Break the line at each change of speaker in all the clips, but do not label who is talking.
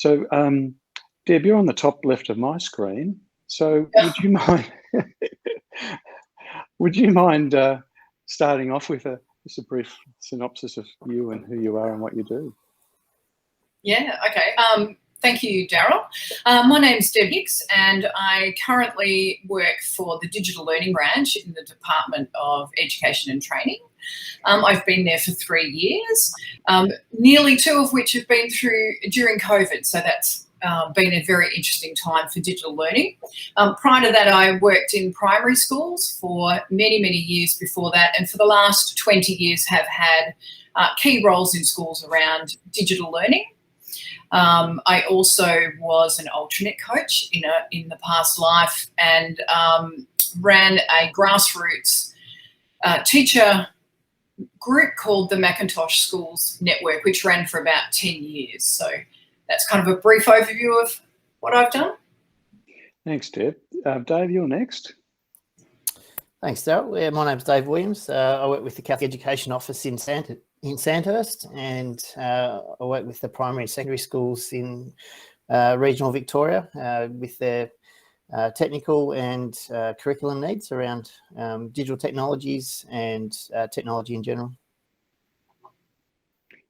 So, Deb, you're on the top left of my screen. So, would you mind starting off with just a brief synopsis of you and who you are and what you do?
Yeah, okay. Thank you, Daryl. My name's Deb Hicks, and I currently work for the Digital Learning branch in the Department of Education and Training. I've been there for 3 years, nearly 2 of which have been during COVID, so that's been a very interesting time for digital learning. Prior to that, I worked in primary schools for many, many years before that, and for the last 20 years have had key roles in schools around digital learning. I also was an alternate coach in the past life, and ran a grassroots teacher group called the Macintosh Schools Network, which ran for about 10 years. So that's kind of a brief overview of what I've done.
Thanks, Deb. Dave, you're next.
Thanks, Daryl. Yeah, my name's Dave Williams. I work with the Catholic Education Office in Sandhurst, and I work with the primary and secondary schools in regional Victoria with their technical and curriculum needs around digital technologies and technology in general.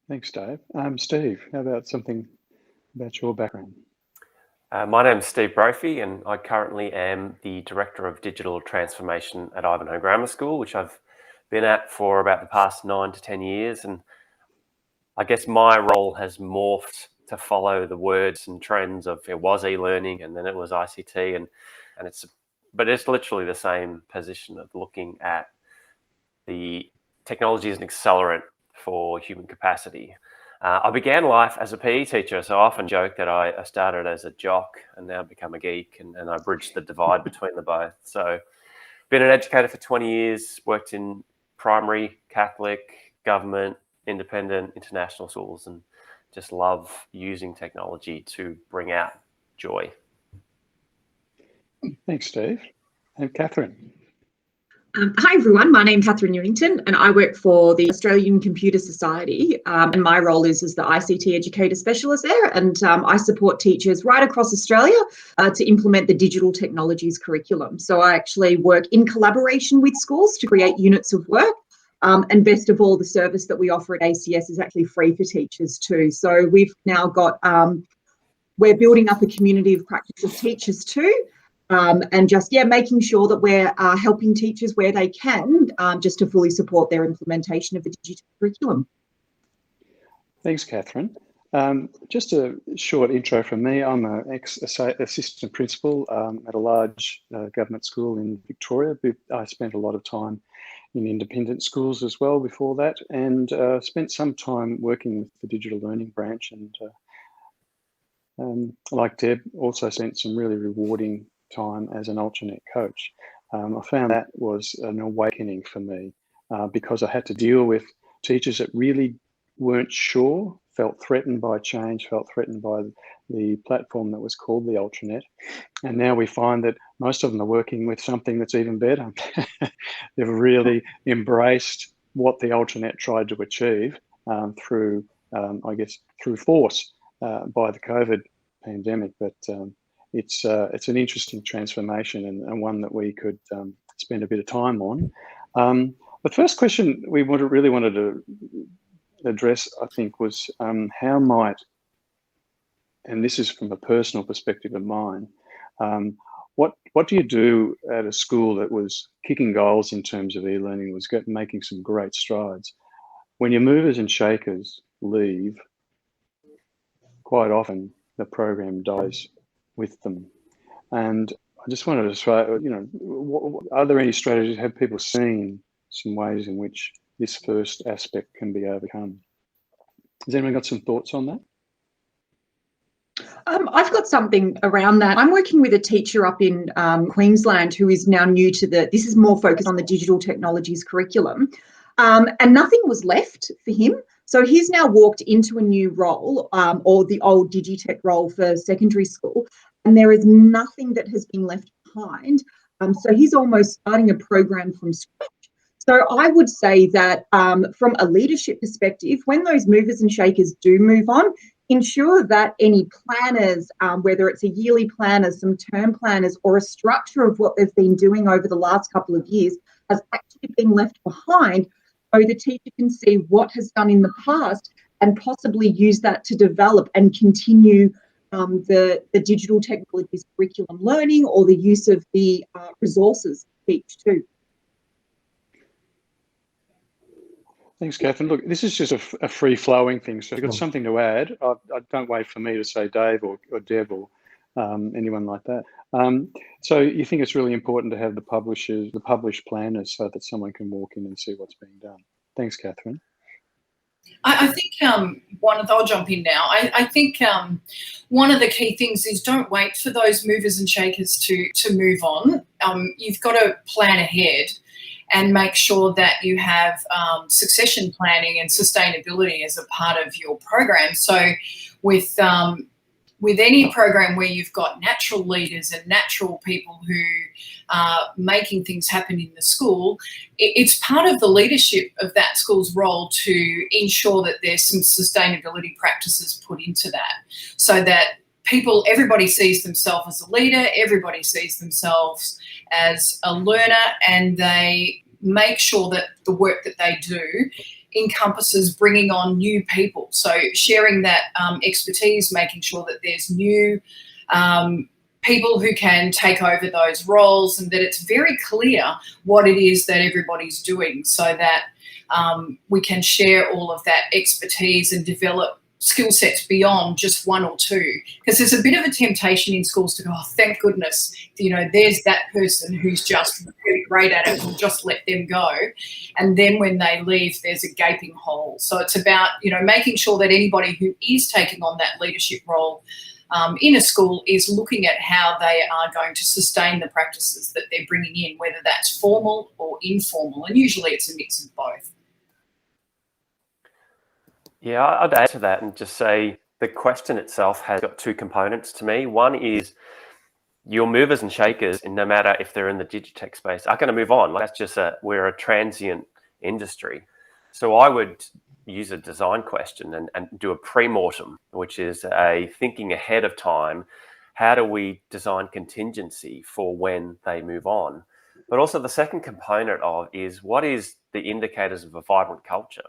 Thanks, Dave. Steve, how about something about your background?
My name's Steve Brophy, and I currently am the Director of Digital Transformation at Ivanhoe Grammar School, which I've been at for about the past 9 to 10 years. And I guess my role has morphed to follow the words and trends of it was e-learning and then it was ICT, but it's literally the same position of looking at the technology as an accelerant for human capacity. I began life as a PE teacher, so I often joke that I started as a jock and now become a geek, and I bridged the divide between the both. So been an educator for 20 years, worked in primary, Catholic, government, independent, international schools, and just love using technology to bring out joy.
Thanks, Steve. And Catherine.
Hi everyone, my name's Catherine Newington and I work for the Australian Computer Society, and my role is as the ICT Educator Specialist there, and I support teachers right across Australia to implement the digital technologies curriculum. So I actually work in collaboration with schools to create units of work, and best of all, the service that we offer at ACS is actually free for teachers too. So we've now got, we're building up a community of practice of teachers too. And just, making sure that we're helping teachers where they can, just to fully support their implementation of the digital curriculum.
Thanks, Catherine. Just a short intro from me. I'm an ex-assistant principal at a large government school in Victoria. I spent a lot of time in independent schools as well before that, and spent some time working with the Digital Learning branch, and like Deb, also spent some really rewarding time as an alternate coach. I found that was an awakening for me because I had to deal with teachers that really weren't sure, felt threatened by change, felt threatened by the platform that was called the Ultranet. And now we find that most of them are working with something that's even better. They've really embraced what the Ultranet tried to achieve through, I guess, through force by the COVID pandemic. But it's an interesting transformation and one that we could spend a bit of time on. The first question we really wanted to address, I think, was how might, and this is from a personal perspective of mine, what do you do at a school that was kicking goals in terms of e-learning, was making some great strides? When your movers and shakers leave, quite often the program dies with them. And I just wanted to say, are there any strategies? Have people seen some ways in which this first aspect can be overcome? Has anyone got some thoughts on that?
I've got something around that. I'm working with a teacher up in Queensland who is now new to this is more focused on the digital technologies curriculum, and nothing was left for him. So he's now walked into a new role, or the old DigiTech role for secondary school, and there is nothing that has been left behind. So he's almost starting a program from scratch. So I would say that from a leadership perspective, when those movers and shakers do move on, ensure that any planners, whether it's a yearly planner, some term planners, or a structure of what they've been doing over the last couple of years has actually been left behind, so the teacher can see what has done in the past and possibly use that to develop and continue the digital technologies curriculum learning, or the use of the resources teach too.
Thanks, Catherine. Look, this is just a free-flowing thing. So if you've got something to add, I don't wait for me to say Dave or Deb or anyone like that. So you think it's really important to have the published planners, so that someone can walk in and see what's being done. Thanks, Catherine.
I think I'll jump in now. I think one of the key things is don't wait for those movers and shakers to move on. You've got to plan ahead and make sure that you have succession planning and sustainability as a part of your program. So with any program where you've got natural leaders and natural people who are making things happen in the school, it's part of the leadership of that school's role to ensure that there's some sustainability practices put into that, so that everybody sees themselves as a leader, everybody sees themselves as a learner, and they make sure that the work that they do encompasses bringing on new people. So sharing that expertise, making sure that there's new people who can take over those roles, and that it's very clear what it is that everybody's doing, so that we can share all of that expertise and develop skill sets beyond just one or two. Because there's a bit of a temptation in schools to go, oh, thank goodness, there's that person who's just really great at it, we'll just let them go. And then when they leave, there's a gaping hole. So it's about, making sure that anybody who is taking on that leadership role in a school is looking at how they are going to sustain the practices that they're bringing in, whether that's formal or informal. And usually it's a mix of both.
Yeah, I'd add to that and just say the question itself has got two components to me. One is your movers and shakers, and no matter if they're in the DigiTech space, are going to move on. That's just we're a transient industry. So I would use a design question and do a pre-mortem, which is a thinking ahead of time. How do we design contingency for when they move on? But also the second component is what is the indicators of a vibrant culture?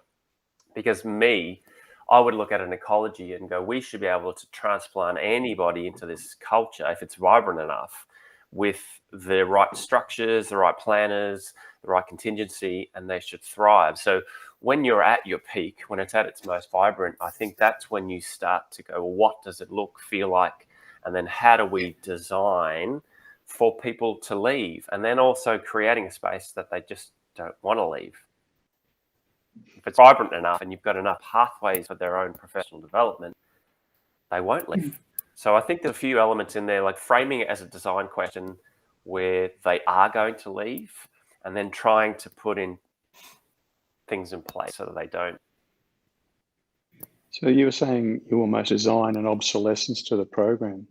Because I would look at an ecology and go, we should be able to transplant anybody into this culture if it's vibrant enough, with the right structures, the right planners, the right contingency, and they should thrive. So when you're at your peak, when it's at its most vibrant, I think that's when you start to go, well, what does it look, feel like? And then how do we design for people to leave? And then also creating a space that they just don't want to leave. If it's vibrant enough and you've got enough pathways for their own professional development, they won't leave. So I think there's a few elements in there, like framing it as a design question where they are going to leave, and then trying to put in things in place so that they don't.
So you were saying you almost design an obsolescence to the program.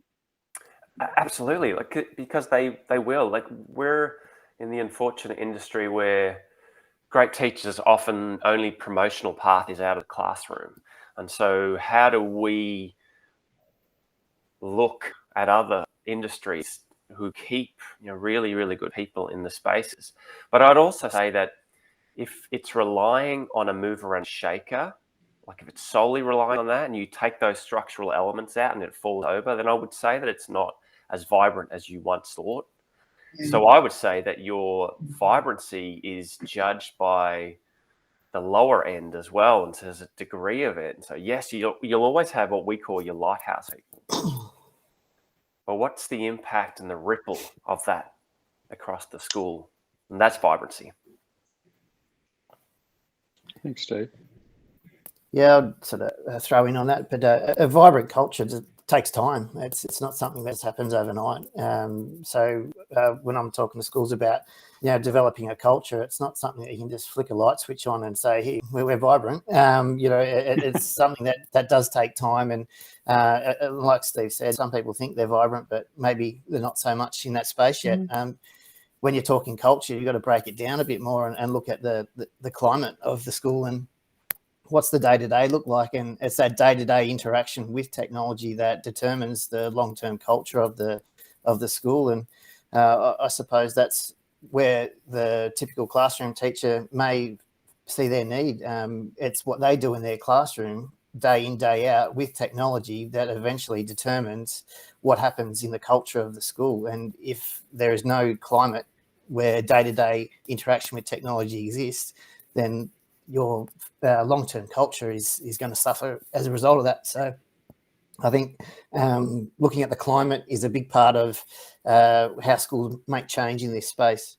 Absolutely, because they will. We're in the unfortunate industry where great teachers often only promotional path is out of the classroom. And so how do we look at other industries who keep really, really good people in the spaces? But I'd also say that if it's relying on a mover and shaker, like if it's solely relying on that and you take those structural elements out and it falls over, then I would say that it's not as vibrant as you once thought. So I would say that your vibrancy is judged by the lower end as well, and there's a degree of it. And so yes, you'll always have what we call your lighthouse people. But what's the impact and the ripple of that across the school? And that's vibrancy.
Thanks, Steve.
Yeah, I'd sort of throw in on that, but a vibrant culture takes time. It's not something that happens overnight. So when I'm talking to schools about developing a culture, it's not something that you can just flick a light switch on and say, "Here, we're vibrant." It's something that does take time, and like Steve said, some people think they're vibrant, but maybe they're not so much in that space yet. When you're talking culture, you've got to break it down a bit more and look at the climate of the school and what's the day-to-day look like? And it's that day-to-day interaction with technology that determines the long-term culture of the school. And I suppose that's where the typical classroom teacher may see their need. It's what they do in their classroom day in, day out with technology that eventually determines what happens in the culture of the school. And if there is no climate where day-to-day interaction with technology exists, then your long-term culture is going to suffer as a result of that. So I think looking at the climate is a big part of how schools make change in this space.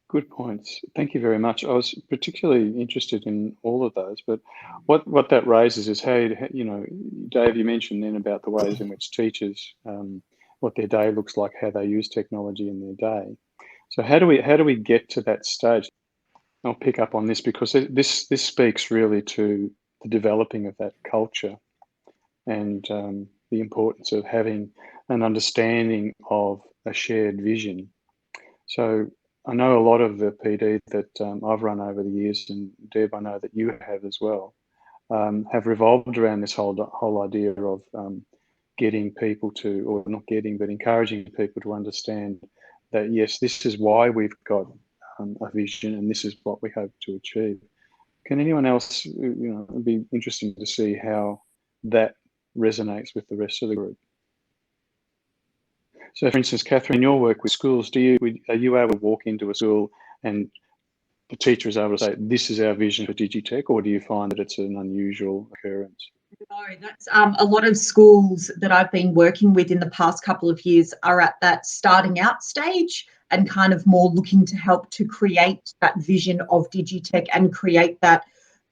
Good points. Thank you very much. I was particularly interested in all of those, but what that raises is how, you know, Dave, you mentioned then about the ways in which teachers, what their day looks like, how they use technology in their day. So how do we get to that stage? I'll pick up on this because this speaks really to the developing of that culture and the importance of having an understanding of a shared vision. So I know a lot of the PD that I've run over the years, and Deb, I know that you have as well, have revolved around this whole idea of getting people to, or not getting, but encouraging people to understand that, yes, this is why we've got a vision and this is what we hope to achieve. Can anyone else, you know, it'd be interesting to see how that resonates with the rest of the group. So, for instance, Catherine, your work with schools, are you able to walk into a school and the teacher is able to say, this is our vision for DigiTech, or do you find that it's an unusual occurrence?
No, that's a lot of schools that I've been working with in the past couple of years are at that starting out stage and kind of more looking to help to create that vision of DigiTech and create that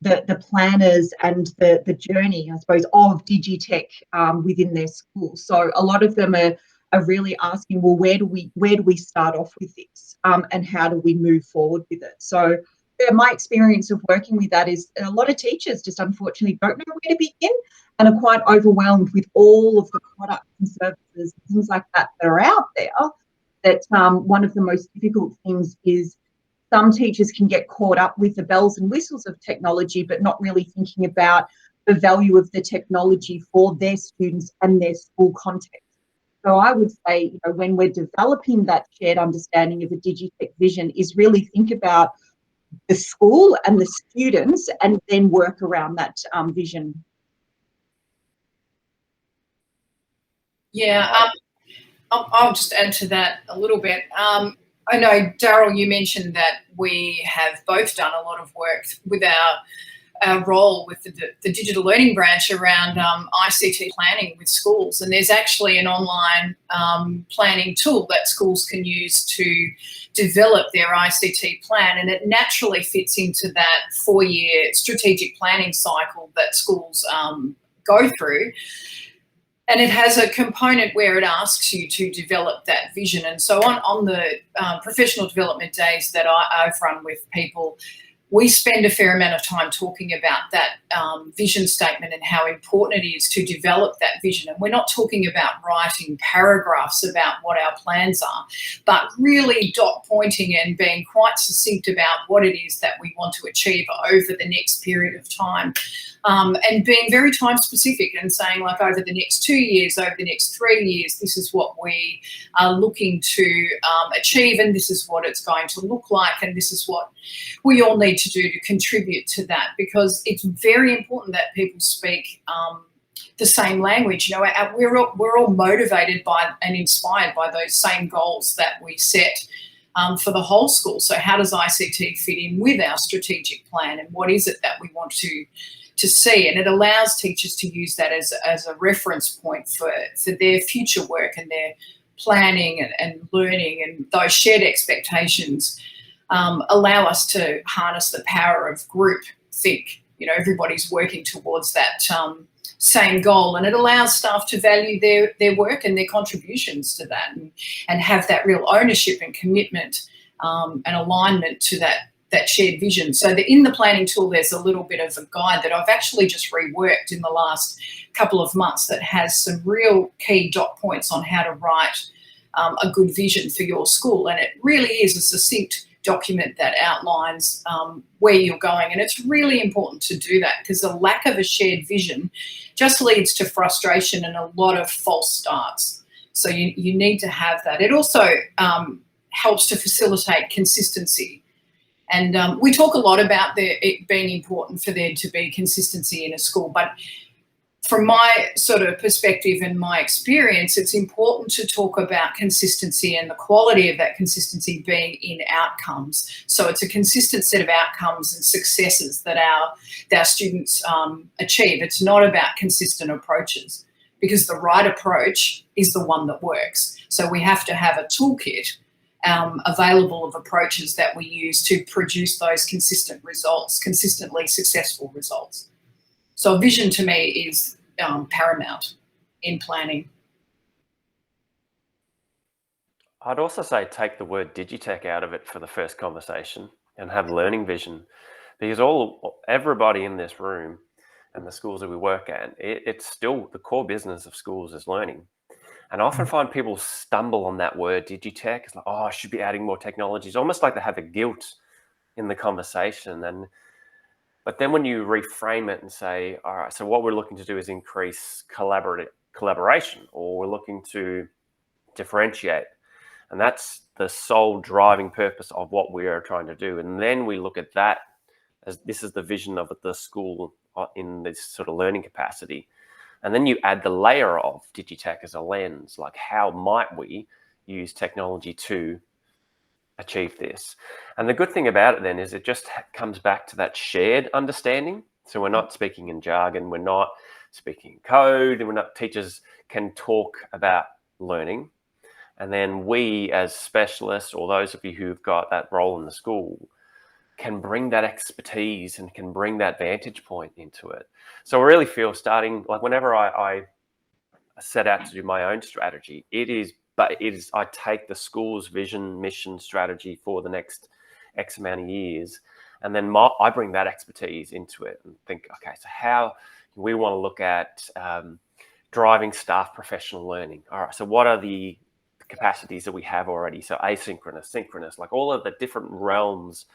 the planners and the journey, I suppose, of DigiTech within their school. So a lot of them are really asking, well, where do we start off with this, and how do we move forward with it? So yeah, my experience of working with that is a lot of teachers just unfortunately don't know where to begin and are quite overwhelmed with all of the products and services and things like that are out there. That one of the most difficult things is some teachers can get caught up with the bells and whistles of technology, but not really thinking about the value of the technology for their students and their school context. So I would say, you know, when we're developing that shared understanding of a DigiTech vision, is really think about the school and the students and then work around that vision.
Yeah, I'll just add to that a little bit. I know, Daryl, you mentioned that we have both done a lot of work with our role with the digital learning branch around ICT planning with schools. And there's actually an online planning tool that schools can use to develop their ICT plan. And it naturally fits into that 4-year strategic planning cycle that schools go through. And it has a component where it asks you to develop that vision. And so on the professional development days that I've run with people, we spend a fair amount of time talking about that vision statement and how important it is to develop that vision. And we're not talking about writing paragraphs about what our plans are, but really dot pointing and being quite succinct about what it is that we want to achieve over the next period of time. And being very time specific and saying, like, over the next 2 years, over the next 3 years, this is what we are looking to achieve, and this is what it's going to look like, and this is what we all need to do to contribute to that, because it's very important that people speak the same language. You know, we're all motivated by and inspired by those same goals that we set for the whole school. So how does ICT fit in with our strategic plan, and what is it that we want to see? And it allows teachers to use that as a reference point for their future work and their planning and learning, and those shared expectations allow us to harness the power of group think. You know, everybody's working towards that same goal, and it allows staff to value their work and their contributions to that, and have that real ownership and commitment and alignment to that shared vision. So in the planning tool, there's a little bit of a guide that I've actually just reworked in the last couple of months that has some real key dot points on how to write a good vision for your school. And it really is a succinct document that outlines where you're going. And it's really important to do that, because the lack of a shared vision just leads to frustration and a lot of false starts. So you need to have that. It also helps to facilitate consistency. And we talk a lot about it being important for there to be consistency in a school, but from my sort of perspective and my experience, it's important to talk about consistency and the quality of that consistency being in outcomes. So it's a consistent set of outcomes and successes that our students achieve. It's not about consistent approaches, because the right approach is the one that works. So we have to have a toolkit available of approaches that we use to produce those consistent results, consistently successful results. So vision to me is paramount in planning.
I'd also say take the word DigiTech out of it for the first conversation and have learning vision, because everybody in this room and the schools that we work at, it's still the core business of schools is learning. And I often find people stumble on that word DigiTech. It's like, oh, I should be adding more technology. It's almost like they have a guilt in the conversation. But then when you reframe it and say, all right, so what we're looking to do is increase collaboration, or we're looking to differentiate. And that's the sole driving purpose of what we are trying to do. And then we look at that as this is the vision of the school in this sort of learning capacity. And then you add the layer of DigiTech as a lens, like how might we use technology to achieve this? And the good thing about it then is it just comes back to that shared understanding. So we're not speaking in jargon, we're not speaking in code, and teachers can talk about learning. And then we as specialists, or those of you who've got that role in the school, can bring that expertise and can bring that vantage point into it. So I really feel starting, like whenever I set out to do my own strategy, I take the school's vision, mission, strategy for the next X amount of years, and then I bring that expertise into it and think, okay, so how we want to look at driving staff professional learning. All right, so what are the capacities that we have already? So asynchronous, synchronous, like all of the different realms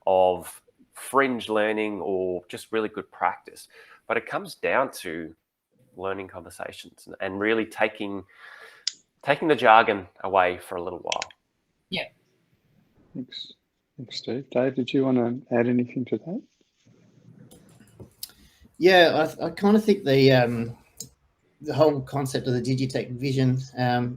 of fringe learning or just really good practice. But it comes down to learning conversations and really taking the jargon away for a little while.
Yeah.
Thanks, Steve. Dave, did you want to add anything to that?
Yeah, I kind of think the whole concept of the DigiTech Vision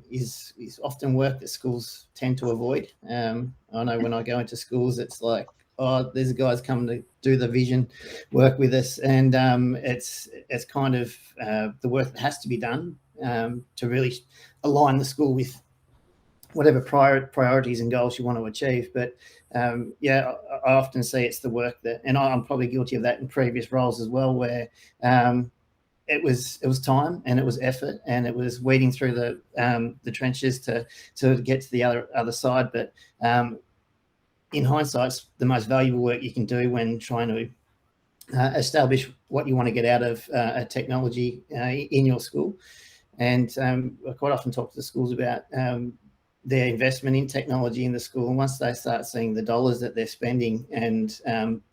is often work that schools tend to avoid. I know when I go into schools, it's like, oh, there's guys coming to do the vision work with us, and it's kind of the work that has to be done to really align the school with whatever priorities and goals you want to achieve. But yeah, I often say it's the work that, and I'm probably guilty of that in previous roles as well, where it was time and it was effort and it was wading through the trenches to get to the other side. But in hindsight, it's the most valuable work you can do when trying to establish what you want to get out of a technology in your school. And I quite often talk to the schools about their investment in technology in the school. And once they start seeing the dollars that they're spending and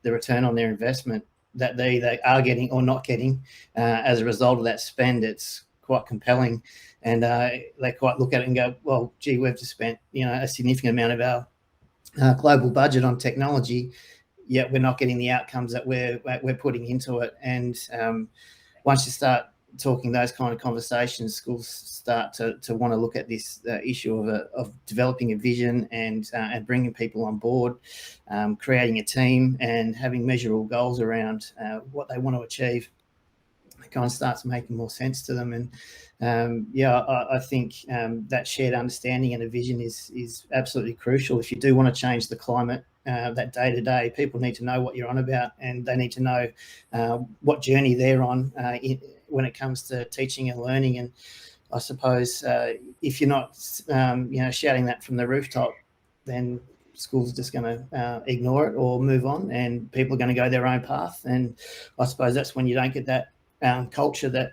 the return on their investment that they are getting or not getting as a result of that spend, it's quite compelling. And they quite look at it and go, well, gee, we've just spent a significant amount of our global budget on technology, yet we're not getting the outcomes that we're putting into it. And once you start talking those kind of conversations, schools start to want to look at this issue of developing a vision and bringing people on board, creating a team and having measurable goals around what they want to achieve. It kind of starts making more sense to them. And yeah, I think that shared understanding and a vision is absolutely crucial. If you do want to change the climate, that day to day, people need to know what you're on about, and they need to know what journey they're on when it comes to teaching and learning. And I suppose if you're not, shouting that from the rooftop, then schools are just going to ignore it or move on, and people are going to go their own path. And I suppose that's when you don't get that culture, that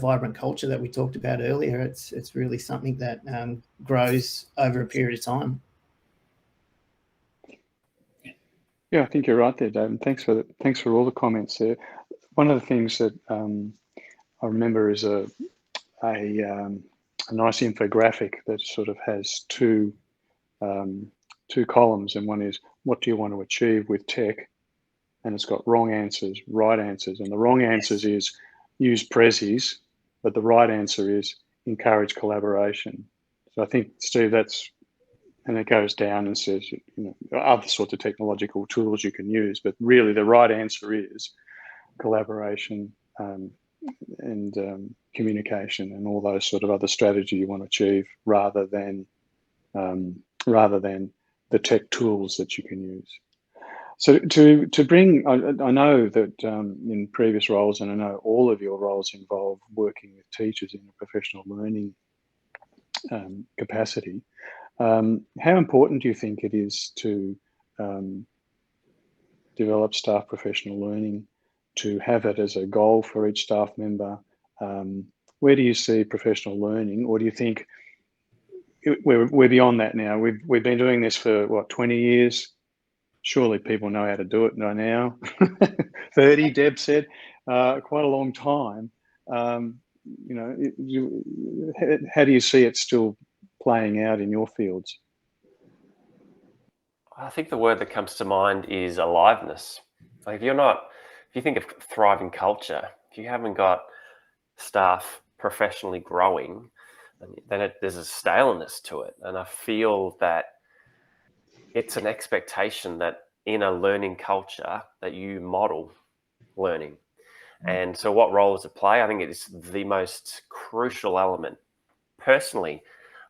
vibrant culture that we talked about earlier. It's really something that grows over a period of time.
Yeah, I think you're right there, Dave. And thanks for all the comments there. One of the things that I remember is a nice infographic that sort of has two columns, and one is what do you want to achieve with tech, and it's got wrong answers, right answers, and the wrong answers is use Prezzies, but the right answer is encourage collaboration. So I think, Steve, and it goes down and says, other sorts of technological tools you can use, but really the right answer is collaboration and communication and all those sort of other strategies you want to achieve, rather than the tech tools that you can use. So to bring, I know that in previous roles, and I know all of your roles involve working with teachers in a professional learning capacity. How important do you think it is to develop staff professional learning, to have it as a goal for each staff member? Where do you see professional learning, or do you think we're beyond that now? We've been doing this for what, 20 years? Surely people know how to do it by now. 30, Deb said, quite a long time. How do you see it still playing out in your fields?
I think the word that comes to mind is aliveness. Like if you think of thriving culture, if you haven't got staff professionally growing, then there's a staleness to it. And I feel that it's an expectation that in a learning culture that you model learning. And so what role does it play? I think it is the most crucial element. Personally,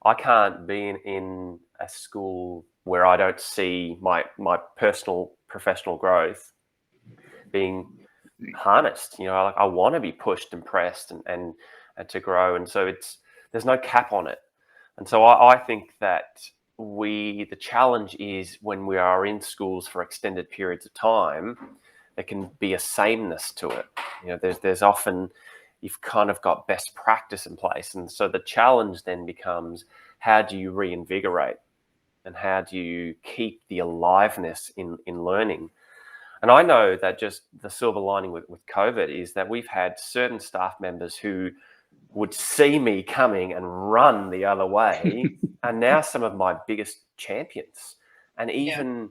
I can't be in a school where I don't see my personal professional growth being harnessed. I want to be pushed and pressed and to grow. And so there's no cap on it. And so I think that the challenge is when we are in schools for extended periods of time, there can be a sameness to it. There's often, you've kind of got best practice in place. And so the challenge then becomes, how do you reinvigorate and how do you keep the aliveness in learning? And I know that just the silver lining with COVID is that we've had certain staff members who would see me coming and run the other way, and now some of my biggest champions. And even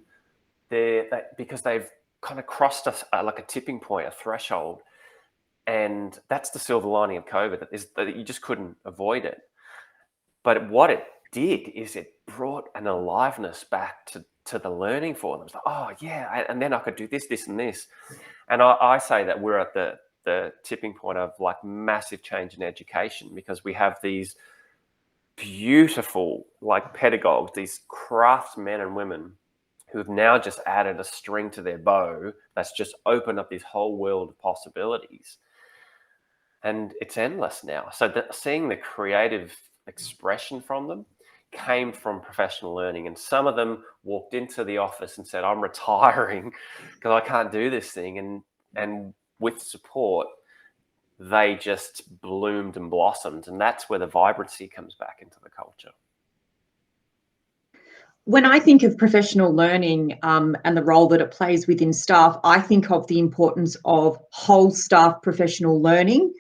because they've kind of crossed like a tipping point, a threshold. And that's the silver lining of COVID, that you just couldn't avoid it. But what it did is it brought an aliveness back to the learning for them. It's like, oh yeah, and then I could do this, this, and this. And I say that we're at the tipping point of like massive change in education, because we have these beautiful like pedagogues, these craftsmen and women who have now just added a string to their bow that's just opened up this whole world of possibilities. And it's endless now. So seeing the creative expression from them came from professional learning. And some of them walked into the office and said, I'm retiring because I can't do this thing. And with support, they just bloomed and blossomed. And that's where the vibrancy comes back into the culture.
When I think of professional learning and the role that it plays within staff, I think of the importance of whole staff professional learning,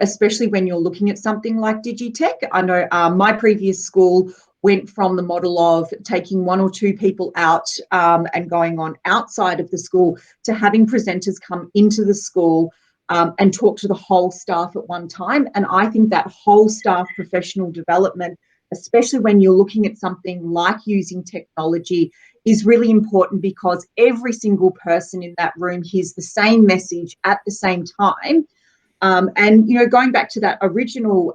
especially when you're looking at something like DigiTech. I know my previous school went from the model of taking one or two people out and going on outside of the school to having presenters come into the school and talk to the whole staff at one time. And I think that whole staff professional development, especially when you're looking at something like using technology, is really important, because every single person in that room hears the same message at the same time. And, going back to that original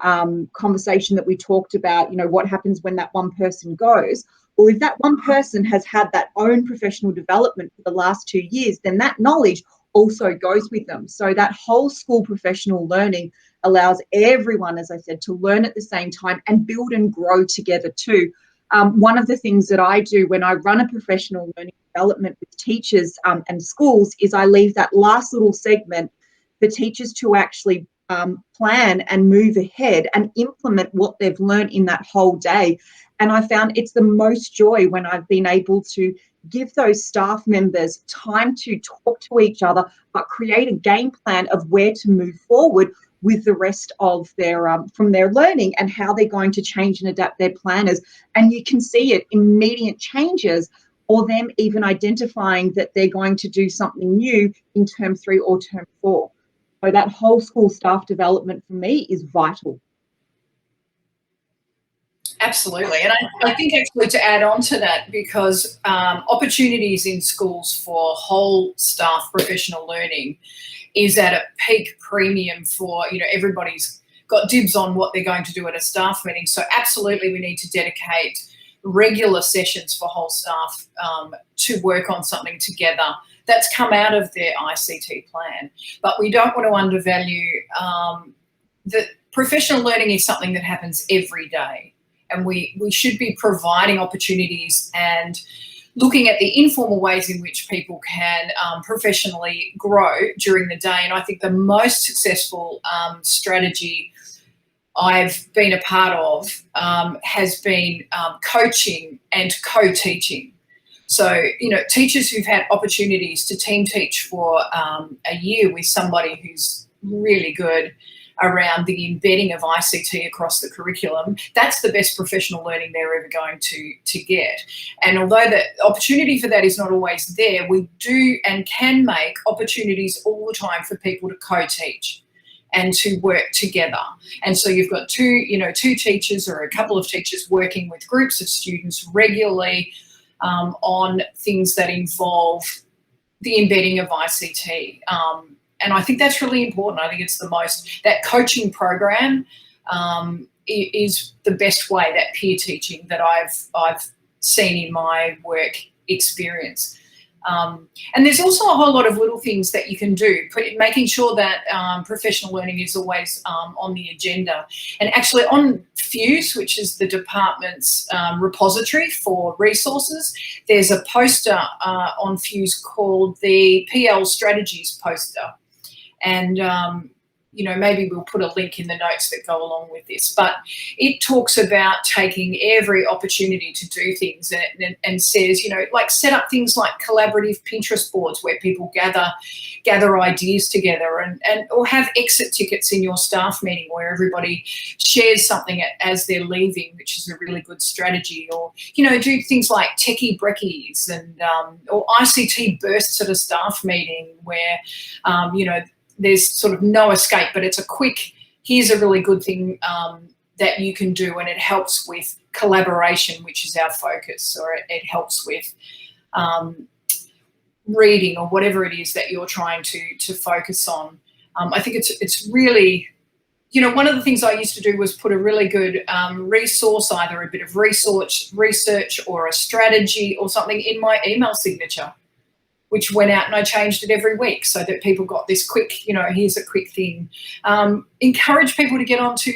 conversation that we talked about, what happens when that one person goes? Well, if that one person has had that own professional development for the last 2 years, then that knowledge also goes with them. So that whole school professional learning allows everyone, as I said, to learn at the same time and build and grow together too. One of the things that I do when I run a professional learning development with teachers and schools is I leave that last little segment for teachers to actually plan and move ahead and implement what they've learned in that whole day. And I found it's the most joy when I've been able to give those staff members time to talk to each other, but create a game plan of where to move forward with the rest of their from their learning, and how they're going to change and adapt their planners. And you can see it, immediate changes, or them even identifying that they're going to do something new in term 3 or term 4. So that whole school staff development for me is vital.
Absolutely. And I think actually to add on to that, because opportunities in schools for whole staff professional learning is at a peak premium for, everybody's got dibs on what they're going to do at a staff meeting. So absolutely we need to dedicate regular sessions for whole staff to work on something together that's come out of their ICT plan. But we don't want to undervalue that professional learning is something that happens every day. And we should be providing opportunities and looking at the informal ways in which people can professionally grow during the day. And I think the most successful strategy I've been a part of has been coaching and co-teaching. So, teachers who've had opportunities to team teach for a year with somebody who's really good around the embedding of ICT across the curriculum, that's the best professional learning they're ever going to get. And although the opportunity for that is not always there, we do and can make opportunities all the time for people to co-teach and to work together. And so you've got two teachers or a couple of teachers working with groups of students regularly on things that involve the embedding of ICT. And I think that's really important. I think it's that coaching program is the best way, that peer teaching that I've seen in my work experience. And there's also a whole lot of little things that you can do, making sure that professional learning is always on the agenda. And actually on Fuse, which is the department's repository for resources, there's a poster on Fuse called the PL Strategies poster. And, maybe we'll put a link in the notes that go along with this. But it talks about taking every opportunity to do things and says, set up things like collaborative Pinterest boards where people gather ideas together or have exit tickets in your staff meeting where everybody shares something as they're leaving, which is a really good strategy. Or, do things like techie brekkies and or ICT bursts at a staff meeting where, there's sort of no escape, but it's a quick, here's a really good thing that you can do, and it helps with collaboration, which is our focus, or it helps with reading or whatever it is that you're trying to focus on. I think it's really, one of the things I used to do was put a really good resource, either a bit of research or a strategy or something in my email signature, which went out, and I changed it every week so that people got this quick, here's a quick thing. Encourage people to get onto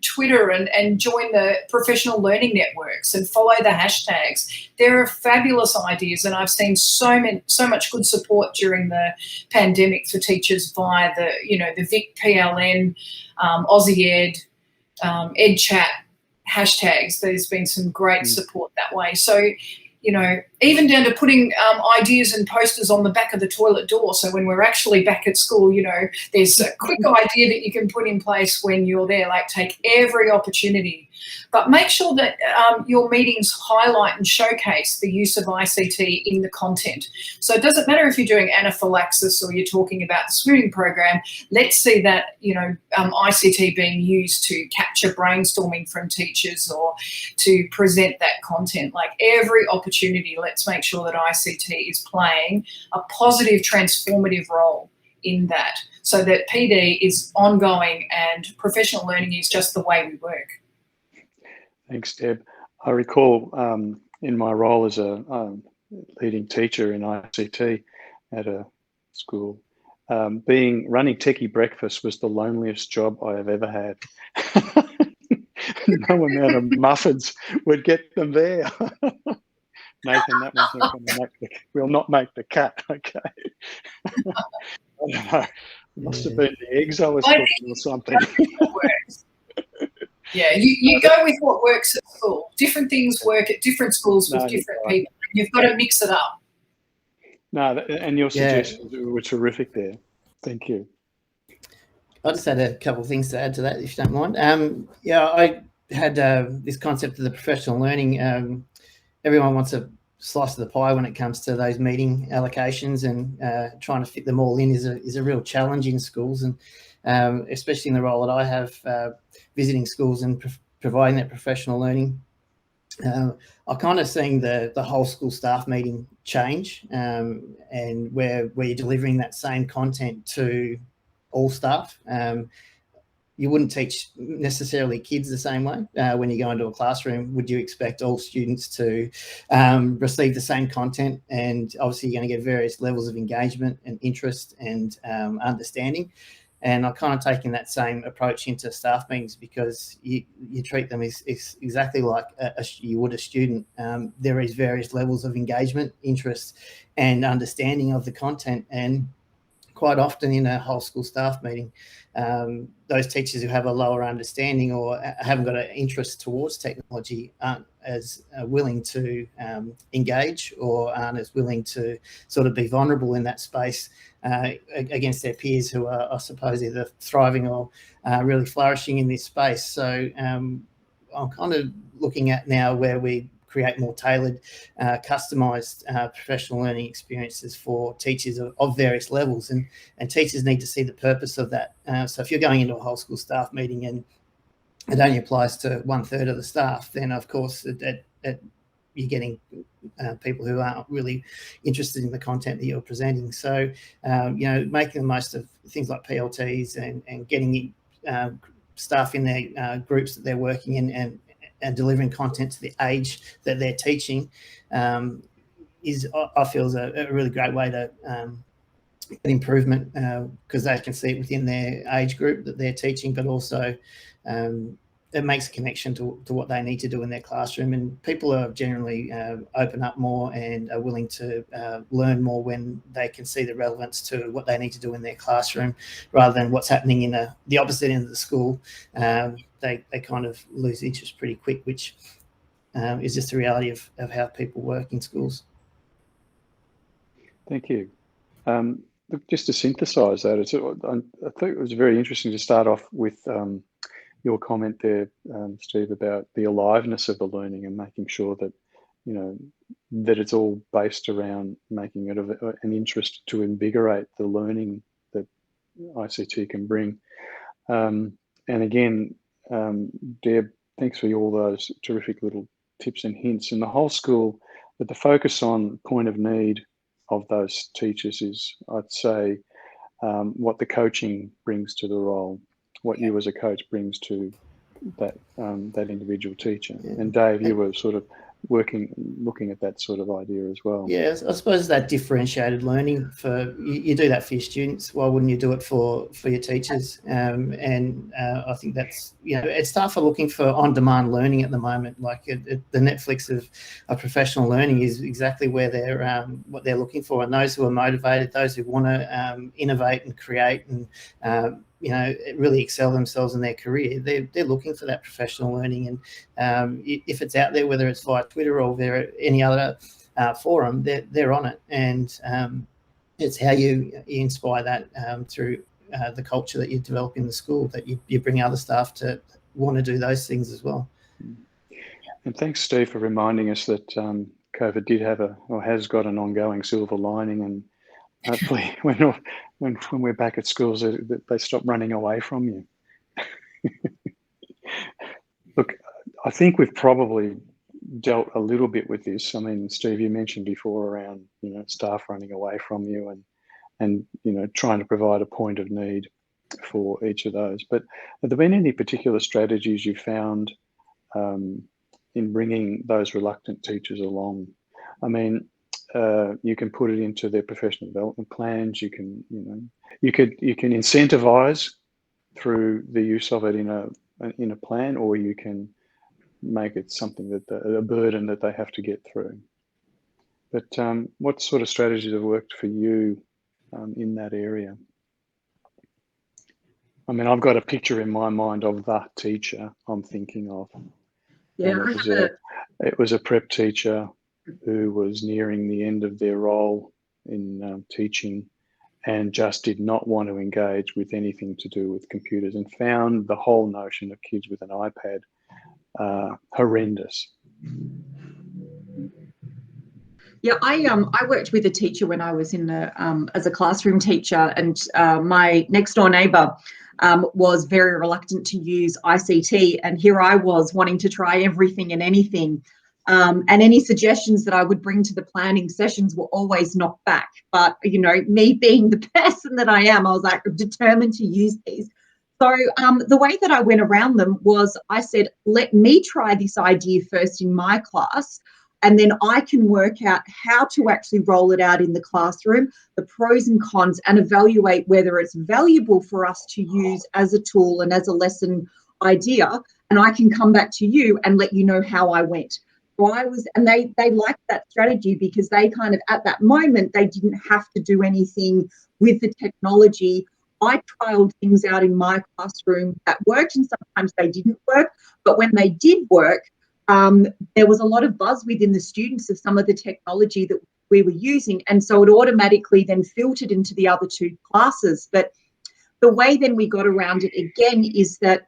Twitter and join the professional learning networks and follow the hashtags. There are fabulous ideas, and I've seen so much good support during the pandemic for teachers via the Vic PLN, Aussie Ed, EdChat hashtags. There's been some great support that way. So, even down to putting ideas and posters on the back of the toilet door. So when we're actually back at school, there's a quick idea that you can put in place when you're there, like take every opportunity. But make sure that your meetings highlight and showcase the use of ICT in the content. So it doesn't matter if you're doing anaphylaxis or you're talking about the swimming program. Let's see that, ICT being used to capture brainstorming from teachers or to present that content. Like every opportunity, let's make sure that ICT is playing a positive, transformative role in that, so that PD is ongoing and professional learning is just the way we work.
Thanks, Deb. I recall in my role as a leading teacher in ICT at a school, running techie breakfast was the loneliest job I have ever had. No amount of muffins would get them there. Nathan, that one's not going to will not make the cut. Okay. I don't know. It must have been the eggs I was cooking or something.
Yeah, you go with what works at school. Different things work at different schools with different people. You've got to mix it up.
No, and your suggestions were terrific there. Thank you.
I just had a couple of things to add to that, if you don't mind. Yeah, I had this concept of the professional learning. Everyone wants a slice of the pie when it comes to those meeting allocations, and trying to fit them all in is a real challenge in schools, and especially in the role that I have, visiting schools and providing that professional learning. I'm kind of seeing the whole school staff meeting change, and where you're delivering that same content to all staff. You wouldn't teach necessarily kids the same way. When you go into a classroom, would you expect all students to receive the same content? And obviously you're going to get various levels of engagement and interest and understanding. And I'm kind of taking that same approach into staff meetings, because you treat them as exactly like you would a student. There is various levels of engagement, interest, and understanding of the content. And quite often in a whole school staff meeting, those teachers who have a lower understanding or haven't got an interest towards technology aren't as willing to engage, or aren't as willing to sort of be vulnerable in that space against their peers who are, I suppose, either thriving or really flourishing in this space. So I'm kind of looking at now where we create more tailored, customised professional learning experiences for teachers of various levels, and teachers need to see the purpose of that. So if you're going into a whole school staff meeting and it only applies to 1/3 of the staff, then of course you're getting people who aren't really interested in the content that you're presenting. So making the most of things like PLTs and getting staff in their groups that they're working in, and delivering content to the age that they're teaching is, I feel, is a really great way to get improvement, because they can see it within their age group that they're teaching, but also it makes a connection to what they need to do in their classroom. And people are generally open up more and are willing to learn more when they can see the relevance to what they need to do in their classroom, rather than what's happening in the opposite end of the school. They kind of lose interest pretty quick, which is just the reality of how people work in schools.
Thank you. Look, just to synthesize that, I think it was very interesting to start off with your comment there, Steve, about the aliveness of the learning and making sure that, that it's all based around making it of an interest to invigorate the learning that ICT can bring. And again, Deb, thanks for all those terrific little tips and hints. And the whole school, but the focus on point of need of those teachers is, I'd say, what the coaching brings to the role, what you as a coach brings to that individual teacher. Yeah. And Dave, you were sort of looking at that sort of idea as well.
Yeah, I suppose that differentiated learning, you do that for your students. Why wouldn't you do it for your teachers? I think that's, staff are looking for on-demand learning at the moment. Like the Netflix of professional learning is exactly where they're what they're looking for. And those who are motivated, those who want to innovate and create and really excel themselves in their career, they're looking for that professional learning. And if it's out there, whether it's via Twitter or via any other forum, they're on it. And it's how you inspire that through the culture that you develop in the school, that you bring other staff to want to do those things as well.
And thanks, Steve, for reminding us that COVID did have has got an ongoing silver lining, and hopefully when we're back at schools, they stop running away from you. Look, I think we've probably dealt a little bit with this. I mean, Steve, you mentioned before around, staff running away from you and trying to provide a point of need for each of those. But have there been any particular strategies you found in bringing those reluctant teachers along? I mean, you can put it into their professional development plans. You can, you can incentivize through the use of it in a plan, or you can make it something a burden that they have to get through. But what sort of strategies have worked for you in that area? I mean, I've got a picture in my mind of that teacher I'm thinking of.
Yeah,
it was a prep teacher. who was nearing the end of their role in teaching and just did not want to engage with anything to do with computers, and found the whole notion of kids with an iPad horrendous.
Yeah, I worked with a teacher when I was in the as a classroom teacher, and my next door neighbour was very reluctant to use ICT, and here I was wanting to try everything and anything. And any suggestions that I would bring to the planning sessions were always knocked back. But, you know, me being the person that I am, I was like determined to use these. So the way that I went around them was I said, let me try this idea first in my class, and then I can work out how to actually roll it out in the classroom, the pros and cons, and evaluate whether it's valuable for us to use as a tool and as a lesson idea. And I can come back to you and let you know how I went. And they liked that strategy because they kind of, at that moment, they didn't have to do anything with the technology. I trialed things out in my classroom that worked, and sometimes they didn't work. But when they did work, there was a lot of buzz within the students of some of the technology that we were using. And so it automatically then filtered into the other two classes. But the way then we got around it again is that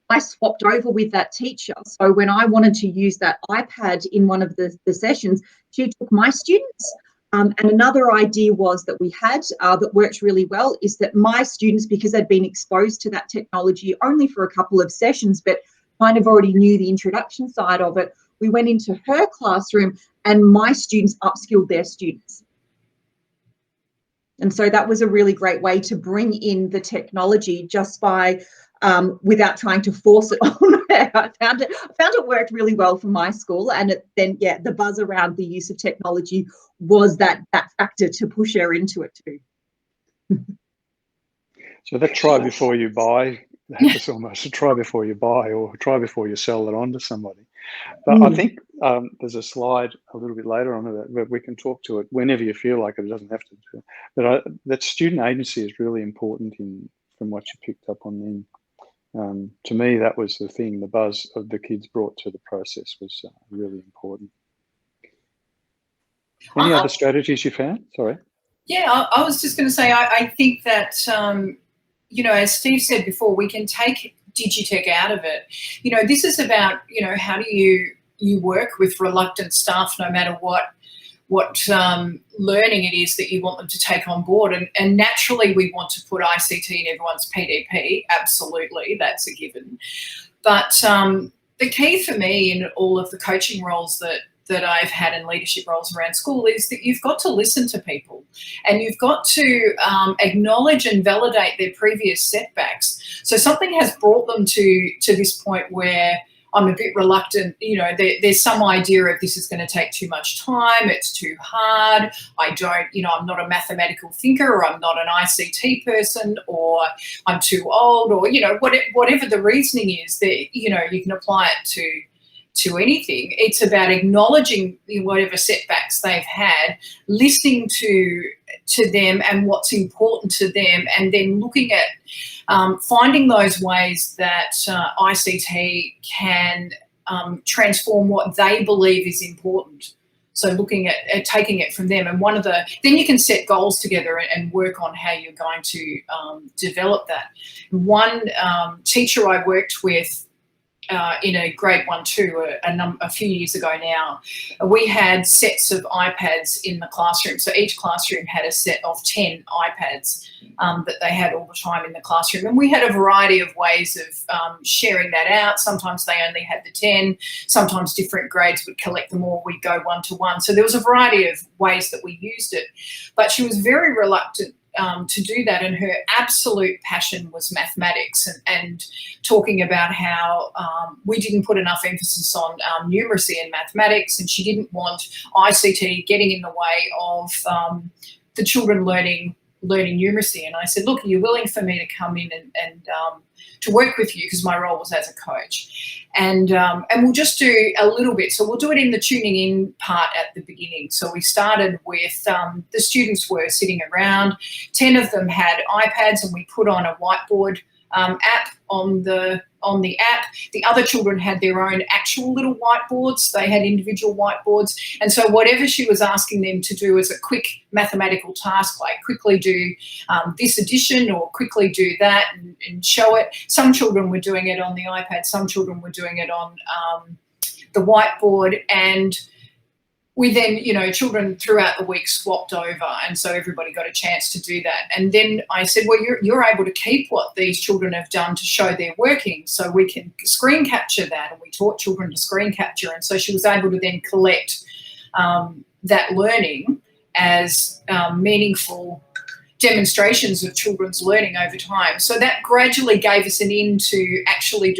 I swapped over with that teacher. So when I wanted to use that iPad in one of the sessions, she took my students. And another idea was that we had that worked really well is that my students, because they'd been exposed to that technology only for a couple of sessions, but kind of already knew the introduction side of it, we went into her classroom and my students upskilled their students. And so that was a really great way to bring in the technology just by without trying to force it on her. I found it worked really well for my school, and the buzz around the use of technology was that factor to push her into it too.
So that try before you buy, that's almost a try before you buy or try before you sell it on to somebody. But I think there's a slide a little bit later on that, but we can talk to it whenever you feel like it. It doesn't have to do it. But that student agency is really important from what you picked up on then. To me, that was the thing. The buzz of the kids brought to the process was really important. Any other strategies you found? Sorry.
Yeah, I was just going to say, I think that, you know, as Steve said before, we can take DigiTech out of it. You know, this is about, you know, how do you work with reluctant staff no matter what learning it is that you want them to take on board. And naturally, we want to put ICT in everyone's PDP. Absolutely, that's a given. But the key for me in all of the coaching roles that I've had in leadership roles around school is that you've got to listen to people, and you've got to acknowledge and validate their previous setbacks. So something has brought them to this point where I'm a bit reluctant, you know, there's some idea of this is going to take too much time, it's too hard, I'm not a mathematical thinker, or I'm not an ICT person, or I'm too old, or, you know, whatever the reasoning is, that, you know, you can apply it to anything. It's about acknowledging whatever setbacks they've had, listening to them and what's important to them, and then looking at finding those ways that ICT can transform what they believe is important. So looking at taking it from them, and then you can set goals together and work on how you're going to develop that. One teacher I worked with in a grade 1-2 a few years ago now, we had sets of iPads in the classroom. So each classroom had a set of 10 iPads that they had all the time in the classroom. And we had a variety of ways of sharing that out. Sometimes they only had the 10. Sometimes different grades would collect them all. We'd go 1-to-1. So there was a variety of ways that we used it. But she was very reluctant to do that, and her absolute passion was mathematics, and talking about how we didn't put enough emphasis on numeracy and mathematics, and she didn't want ICT getting in the way of the children learning numeracy. And I said, look, are you willing for me to come in and to work with you, because my role was as a coach, and we'll just do a little bit. So we'll do it in the tuning in part at the beginning. So we started with the students were sitting around, 10 of them had iPads, and we put on a whiteboard app on the app. The other children had their own actual little whiteboards. They had individual whiteboards. And so whatever she was asking them to do as a quick mathematical task, like quickly do this addition or quickly do that and show it. Some children were doing it on the iPad. Some children were doing it on the whiteboard. And we then, you know, children throughout the week swapped over, and so everybody got a chance to do that. And then I said, well, you're able to keep what these children have done to show they're working, so we can screen capture that. And we taught children to screen capture, and so she was able to then collect that learning as meaningful demonstrations of children's learning over time. So that gradually gave us an in to actually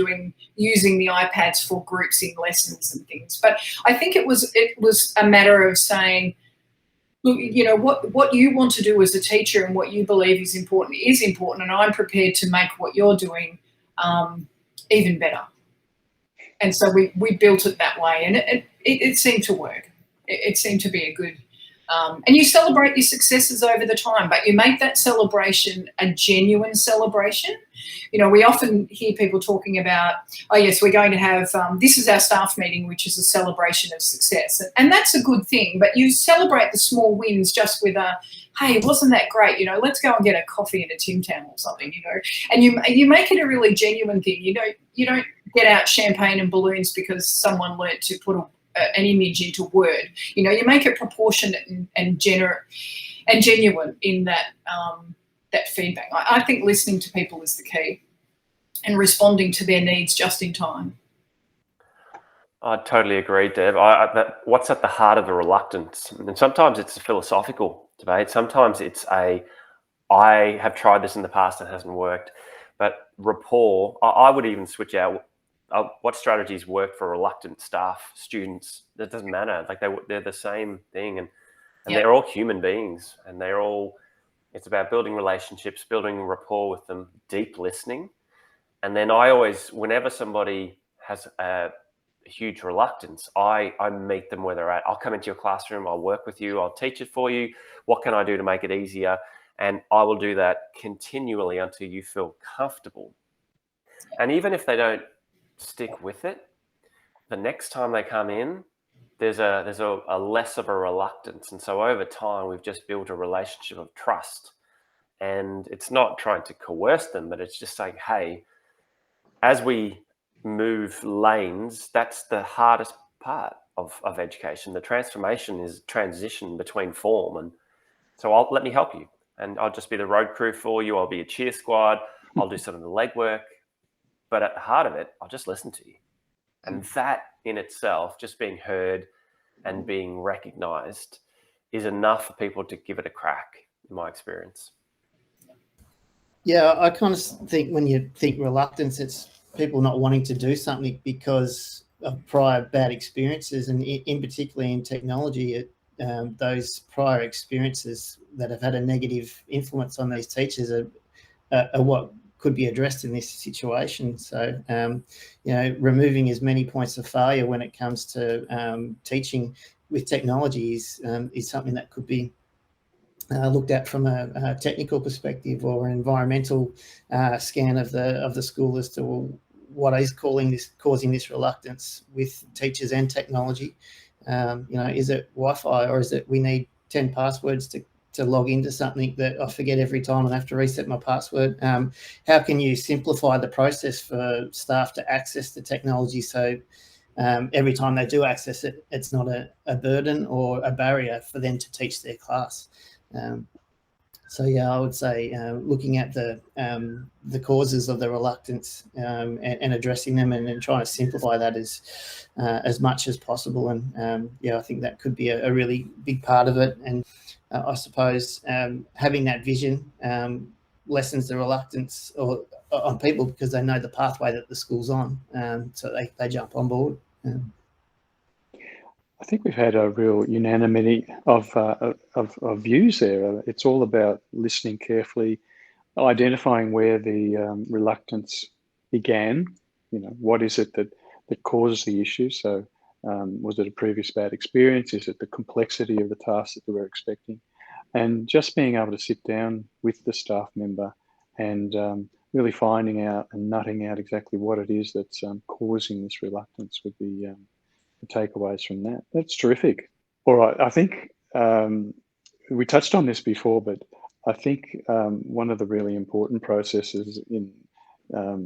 using the iPads for groups in lessons and things. But I think it was a matter of saying, look, you know, what you want to do as a teacher and what you believe is important, and I'm prepared to make what you're doing even better. And so we built it that way, and it seemed to work. It seemed to be a good. And you celebrate your successes over the time, but you make that celebration a genuine celebration. You know, we often hear people talking about, oh yes, we're going to have, this is our staff meeting, which is a celebration of success. And that's a good thing, but you celebrate the small wins just with a, hey, wasn't that great? You know, let's go and get a coffee and a Tim Tam or something, you know, and you make it a really genuine thing. You don't get out champagne and balloons because someone learnt to put an image into Word. You know, you make it proportionate and genuine in that that feedback. I think listening to people is the key, and responding to their needs just in time.
I totally agree, Deb. What's at the heart of the reluctance? And sometimes it's a philosophical debate. Sometimes it's I have tried this in the past and it hasn't worked. But rapport, I would even switch out what strategies work for reluctant staff, students. That doesn't matter. Like they're the same thing, and they're all human beings, and it's about building relationships, building rapport with them, deep listening. And then I always, whenever somebody has a huge reluctance, I meet them where they're at. I'll come into your classroom, I'll work with you, I'll teach it for you. What can I do to make it easier? And I will do that continually until you feel comfortable. And even if they don't stick with it, the next time they come in, there's a less of a reluctance. And so over time, we've just built a relationship of trust. And it's not trying to coerce them, but it's just saying, hey, as we move lanes, that's the hardest part of education. The transformation is transition between form. And so let me help you. And I'll just be the road crew for you. I'll be a cheer squad. I'll do some of the legwork. But at the heart of it, I'll just listen to you. And that in itself, just being heard and being recognized, is enough for people to give it a crack, in my experience.
Yeah, I kind of think when you think reluctance, it's people not wanting to do something because of prior bad experiences, and in particularly in technology, those prior experiences that have had a negative influence on these teachers are what could be addressed in this situation. So, you know, removing as many points of failure when it comes to teaching with technology is something that could be looked at from a technical perspective, or an environmental scan of the school as to what is causing this reluctance with teachers and technology. You know, is it Wi-Fi, or is it we need 10 passwords to log into something that I forget every time and I have to reset my password? How can you simplify the process for staff to access the technology so every time they do access it, it's not a burden or a barrier for them to teach their class? So yeah, I would say looking at the causes of the reluctance and addressing them, and trying to simplify that as much as possible. And yeah, I think that could be a really big part of it. And I suppose having that vision lessens the reluctance on people, because they know the pathway that the school's on, so they jump on board.
I think we've had a real unanimity of views there. It's all about listening carefully, identifying where the reluctance began. You know, what is it that causes the issue? So was it a previous bad experience? Is it the complexity of the task that they were expecting? And just being able to sit down with the staff member and really finding out and nutting out exactly what it is that's causing this reluctance would be the takeaways from that. That's terrific. All right, I think we touched on this before, but I think one of the really important processes in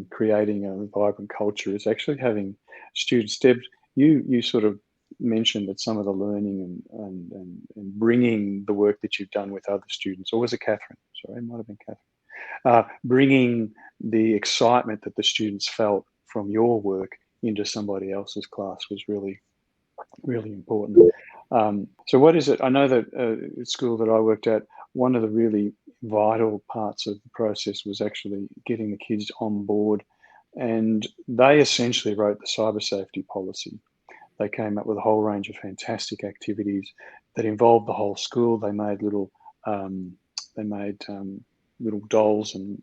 creating a vibrant culture is actually having students. Deb, you sort of mentioned that some of the learning and bringing the work that you've done with other students, or was it Catherine? Sorry, it might have been Catherine. Bringing the excitement that the students felt from your work into somebody else's class was really, really important. So what is it? I know that at school that I worked at, one of the really vital parts of the process was actually getting the kids on board, and they essentially wrote the cyber safety policy. They came up with a whole range of fantastic activities that involved the whole school. They made little little dolls and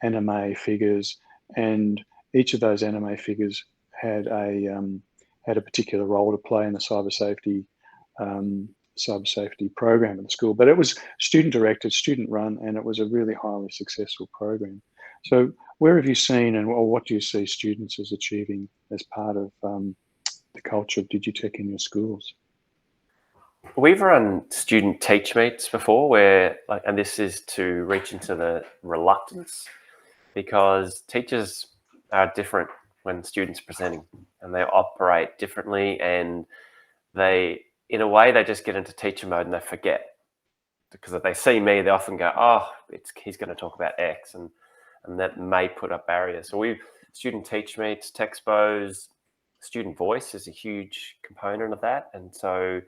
anime figures, and each of those anime figures had a particular role to play in the cyber safety program at the school. But it was student directed, student run, and it was a really highly successful program. So where have you seen, or what do you see students as achieving as part of the culture of DigiTech in your schools?
We've run student teach meets before where, and this is to reach into the reluctance, because teachers are different when students are presenting, and they operate differently, and they, in a way, they just get into teacher mode and they forget, because if they see me, they often go, oh, he's going to talk about X, and that may put up barriers. So student teach meets, texpos, student voice is a huge component of that, and so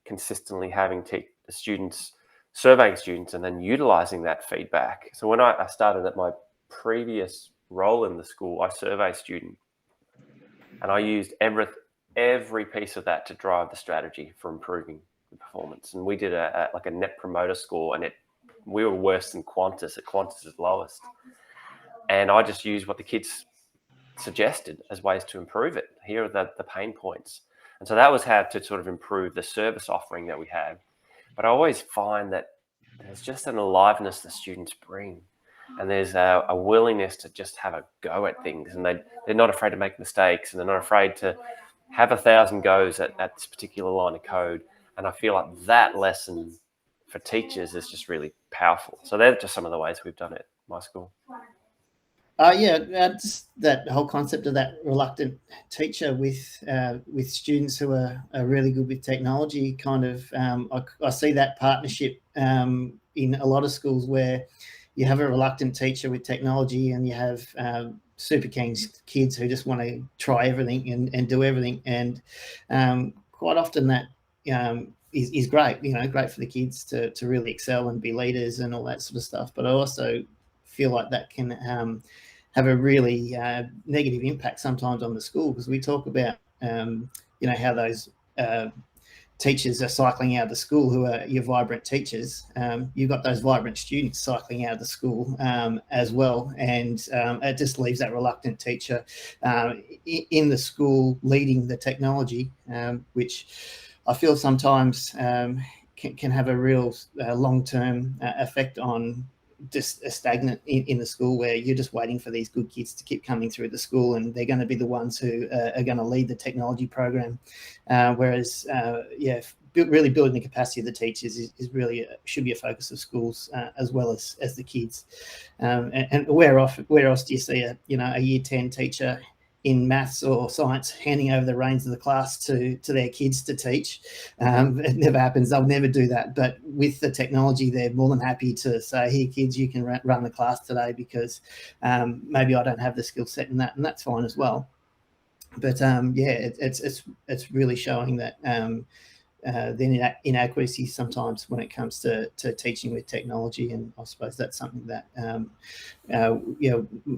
consistently having the students, surveying students, and then utilizing that feedback. So when I started at my previous role in the school, I surveyed students, and I used every piece of that to drive the strategy for improving the performance. And we did a net promoter score, and we were worse than Qantas. Qantas is lowest. And I just used what the kids suggested as ways to improve it. Here are the pain points. And so that was how to sort of improve the service offering that we have. But I always find that there's just an aliveness the students bring. And there's a willingness to just have a go at things. And they're not afraid to make mistakes, and they're not afraid to have 1,000 goes at this particular line of code. And I feel like that lesson for teachers is just really powerful. So they're just some of the ways we've done it at my school.
Just that whole concept of that reluctant teacher with students who are really good with technology. Kind of, I see that partnership in a lot of schools where you have a reluctant teacher with technology, and you have super keen kids who just want to try everything and do everything. And quite often that is great, great for the kids to really excel and be leaders and all that sort of stuff. But I also feel like that can have a really negative impact sometimes on the school, because we talk about, how those teachers are cycling out of the school who are your vibrant teachers. You've got those vibrant students cycling out of the school as well. And it just leaves that reluctant teacher in the school leading the technology, which I feel sometimes can have a real long-term effect on just a stagnant in the school, where you're just waiting for these good kids to keep coming through the school, and they're going to be the ones who are going to lead the technology program. Whereas, really building the capacity of the teachers is really should be a focus of schools as well as the kids. And where else do you see a year 10 teacher in maths or science handing over the reins of the class to their kids to teach? It never happens. They'll never do that. But with the technology, they're more than happy to say, here, kids, you can run the class today, because maybe I don't have the skill set in that, and that's fine as well. But it's really showing that the inadequacy sometimes when it comes to teaching with technology. And I suppose that's something that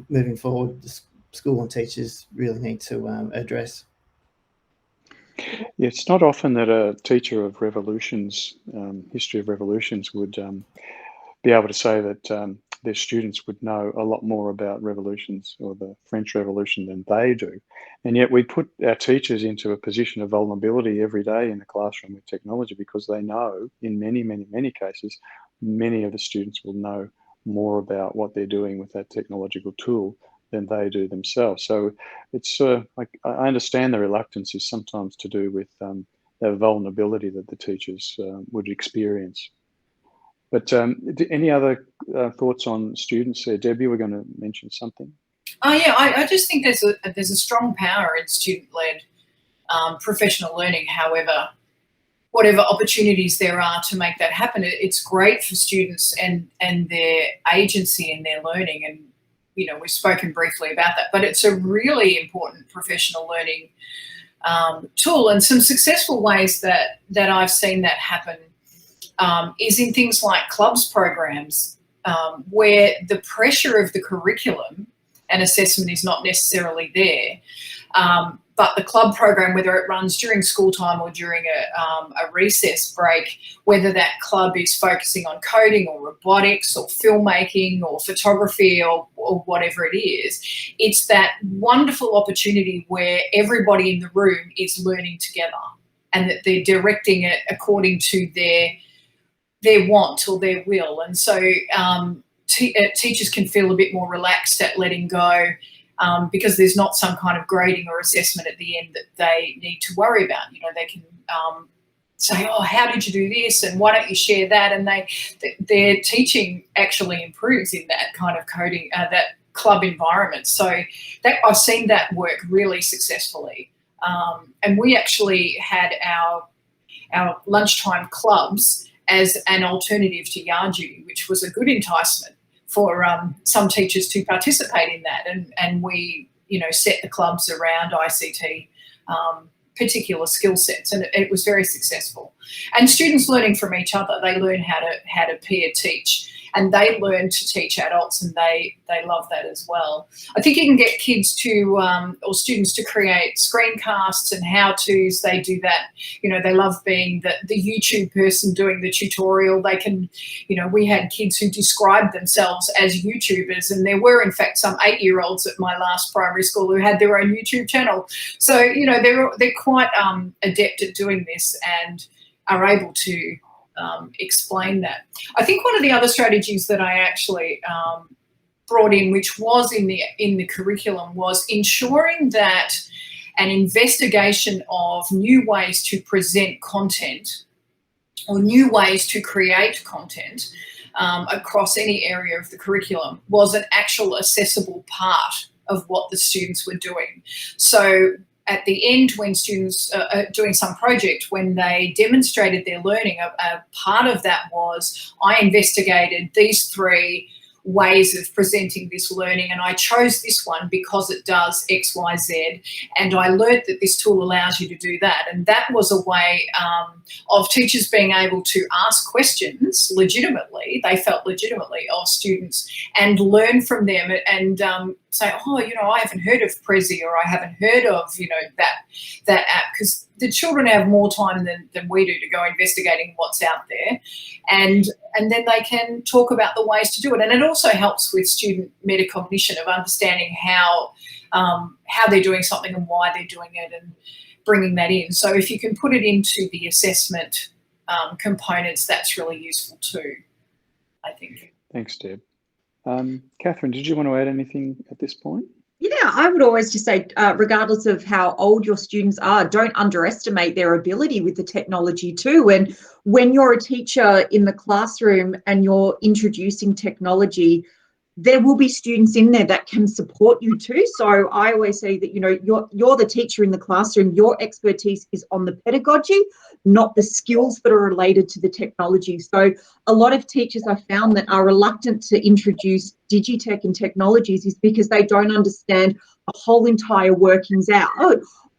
moving forward, school and teachers really need to address.
Yeah, it's not often that a teacher of revolutions, history of revolutions, would be able to say that their students would know a lot more about revolutions or the French Revolution than they do. And yet we put our teachers into a position of vulnerability every day in the classroom with technology, because they know in many, many, many cases, many of the students will know more about what they're doing with that technological tool than they do themselves. So it's like, I understand the reluctance is sometimes to do with the vulnerability that the teachers would experience. But any other thoughts on students there? Debbie, we're going to mention something.
Oh yeah, I just think there's a strong power in student-led professional learning. However, whatever opportunities there are to make that happen, it's great for students and their agency in their learning. And you know, we've spoken briefly about that, but it's a really important professional learning tool. And some successful ways that I've seen that happen is in things like clubs programs, where the pressure of the curriculum and assessment is not necessarily there. But the club program, whether it runs during school time or during a recess break, whether that club is focusing on coding or robotics or filmmaking or photography or whatever it is, it's that wonderful opportunity where everybody in the room is learning together and that they're directing it according to their want or their will. And so teachers can feel a bit more relaxed at letting go, because there's not some kind of grading or assessment at the end that they need to worry about. You know, they can say, oh, how did you do this? And why don't you share that? And their teaching actually improves in that kind of coding, that club environment. So that I've seen that work really successfully. And we actually had our lunchtime clubs as an alternative to yard duty, which was a good enticement for some teachers to participate in that. And we, you know, set the clubs around ICT particular skill sets, and it was very successful. And students learning from each other, they learn how to peer teach, and they learn to teach adults, and they love that as well. I think you can get kids to, or students to create screencasts and how-tos. They do that. You know, they love being the YouTube person doing the tutorial. They can, you know, we had kids who described themselves as YouTubers, and there were in fact some 8-year-olds at my last primary school who had their own YouTube channel. So, you know, they're quite adept at doing this and are able to explain that. I think one of the other strategies that I actually brought in, which was in the curriculum, was ensuring that an investigation of new ways to present content or new ways to create content across any area of the curriculum was an actual accessible part of what the students were doing. So at the end, when students are doing some project, when they demonstrated their learning, a part of that was I investigated these 3 ways of presenting this learning, and I chose this one because it does X, Y, Z, and I learned that this tool allows you to do that. And that was a way of teachers being able to ask questions legitimately, they felt legitimately, of students and learn from them and say, oh, you know, I haven't heard of Prezi, or I haven't heard of, you know, that app, because the children have more time than we do to go investigating what's out there, and then they can talk about the ways to do it. And it also helps with student metacognition of understanding how they're doing something and why they're doing it, and bringing that in. So if you can put it into the assessment components, that's really useful too, I think.
Thanks, Deb. Catherine, did you want to add anything at this point?
Yeah, I would always just say, regardless of how old your students are, don't underestimate their ability with the technology too. And when you're a teacher in the classroom and you're introducing technology, there will be students in there that can support you too. So I always say that, you know, you're the teacher in the classroom. Your expertise is on the pedagogy, not the skills that are related to the technology. So a lot of teachers I found that are reluctant to introduce DigiTech and technologies is because they don't understand the whole entire workings out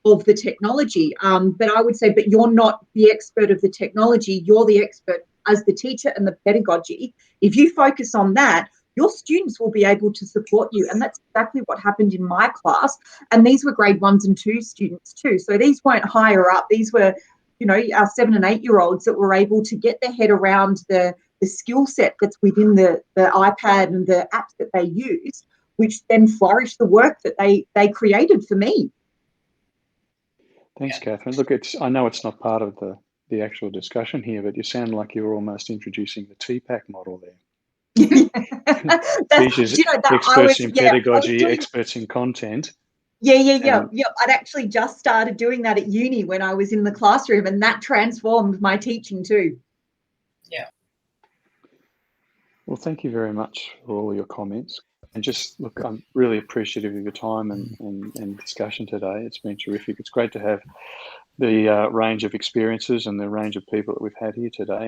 of the technology. But I would say, but you're not the expert of the technology. You're the expert as the teacher and the pedagogy. If you focus on that, your students will be able to support you. And that's exactly what happened in my class. And these were grade 1s and 2 students too. So these weren't higher up. These were, you know, our 7 and 8-year-olds that were able to get their head around the skill set that's within the iPad and the apps that they use, which then flourished the work that they created for me.
Thanks, Catherine. Look, I know it's not part of the actual discussion here, but you sound like you're almost introducing the TPAC model there. Teachers, experts in pedagogy, experts in content.
Yeah. I'd actually just started doing that at uni when I was in the classroom, and that transformed my teaching too.
Yeah.
Well, thank you very much for all your comments. And just look, I'm really appreciative of your time and discussion today. It's been terrific. It's great to have the range of experiences and the range of people that we've had here today.